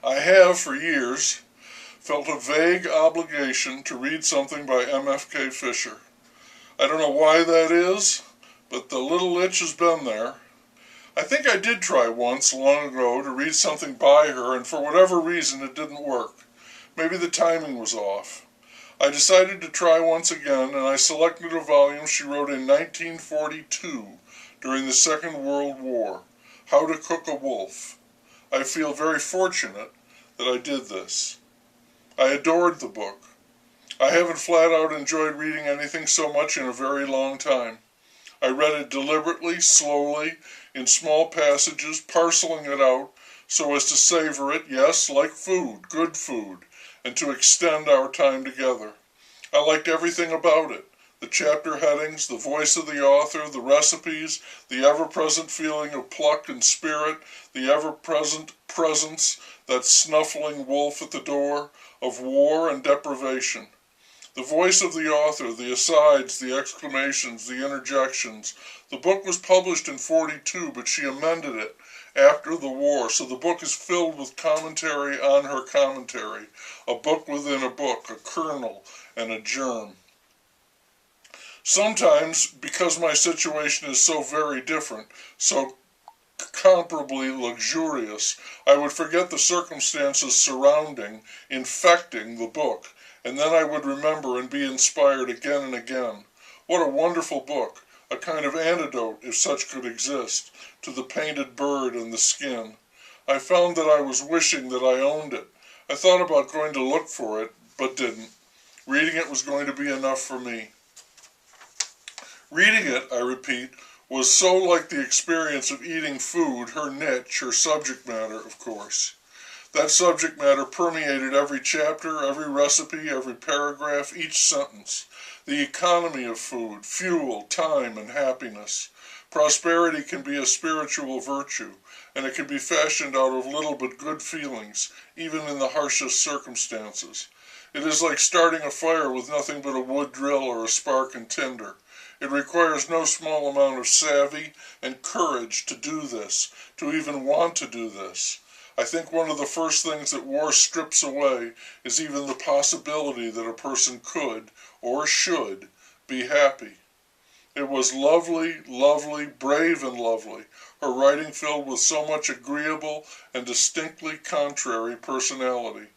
I have, for years, felt a vague obligation to read something by MFKFisher. I don't know why that is, but the little itch has been there. I think I did try once, long ago, to read something by her, and for whatever reason it didn't work. Maybe the timing was off. I decided to try once again, and I selected a volume she wrote in 1942, during the Second World War, How to Cook a Wolf. I feel very fortunate that I did this. I adored the book. I haven't flat out enjoyed reading anything so much in a very long time. I read it deliberately, slowly, in small passages, parceling it out so as to savor it, yes, like food, good food, and to extend our time together. I liked everything about it. The chapter headings, the voice of the author, the recipes, the ever-present feeling of pluck and spirit, the ever-present presence, that snuffling wolf at the door, of war and deprivation. The voice of the author, the asides, the exclamations, the interjections. The book was published in 42, but she amended it after the war, so the book is filled with commentary on her commentary, a book within a book, a kernel and a germ. Sometimes, because my situation is so very different, so comparably luxurious, I would forget the circumstances surrounding, infecting the book, and then I would remember and be inspired again and again. What a wonderful book, a kind of antidote, if such could exist, to the painted bird and the skin. I found that I was wishing that I owned it. I thought about going to look for it, but didn't. Reading it was going to be enough for me. Reading it, I repeat, was so like the experience of eating food, her niche, her subject matter, of course. That subject matter permeated every chapter, every recipe, every paragraph, each sentence. The economy of food, fuel, time, and happiness. Prosperity can be a spiritual virtue, and it can be fashioned out of little but good feelings, even in the harshest circumstances. It is like starting a fire with nothing but a wood drill or a spark and tinder. It requires no small amount of savvy and courage to do this, to even want to do this. I think one of the first things that war strips away is even the possibility that a person could, or should, be happy. It was lovely, lovely, brave and lovely, her writing filled with so much agreeable and distinctly contrary personality.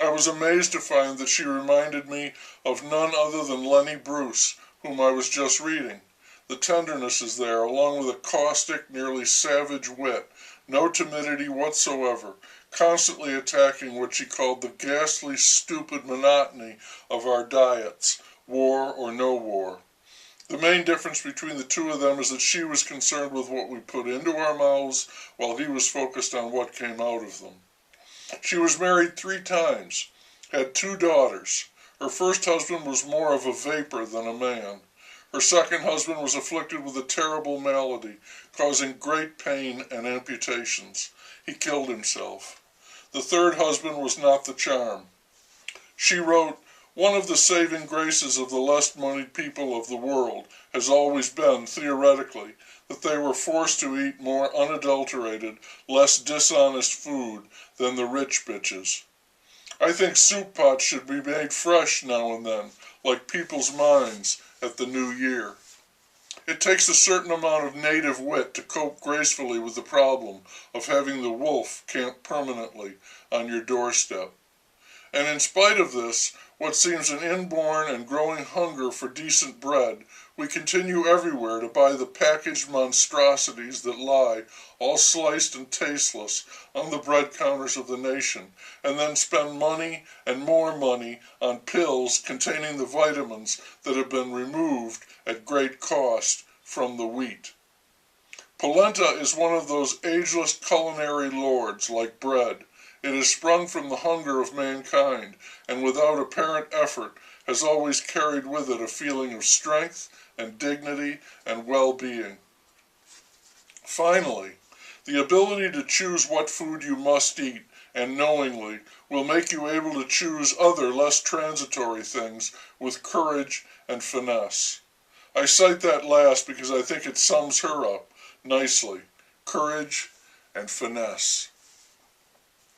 I was amazed to find that she reminded me of none other than Lenny Bruce, whom I was just reading. The tenderness is there, along with a caustic, nearly savage wit, no timidity whatsoever, constantly attacking what she called the ghastly, stupid monotony of our diets, war or no war. The main difference between the two of them is that she was concerned with what we put into our mouths, while he was focused on what came out of them. She was married 3 times, had 2 daughters. Her first husband was more of a vapor than a man. Her second husband was afflicted with a terrible malady, causing great pain and amputations. He killed himself. The third husband was not the charm. She wrote, "One of the saving graces of the less moneyed people of the world has always been, theoretically, that they were forced to eat more unadulterated, less dishonest food than the rich bitches. I think soup pots should be made fresh now and then, like people's minds at the new year." It takes a certain amount of native wit to cope gracefully with the problem of having the wolf camp permanently on your doorstep. And in spite of this, what seems an inborn and growing hunger for decent bread, we continue everywhere to buy the packaged monstrosities that lie, all sliced and tasteless, on the bread counters of the nation, and then spend money and more money on pills containing the vitamins that have been removed at great cost from the wheat. Polenta is one of those ageless culinary lords, like bread. It has sprung from the hunger of mankind, and without apparent effort has always carried with it a feeling of strength and dignity and well-being. Finally, the ability to choose what food you must eat, and knowingly, will make you able to choose other less transitory things with courage and finesse. I cite that last because I think it sums her up nicely. Courage and finesse.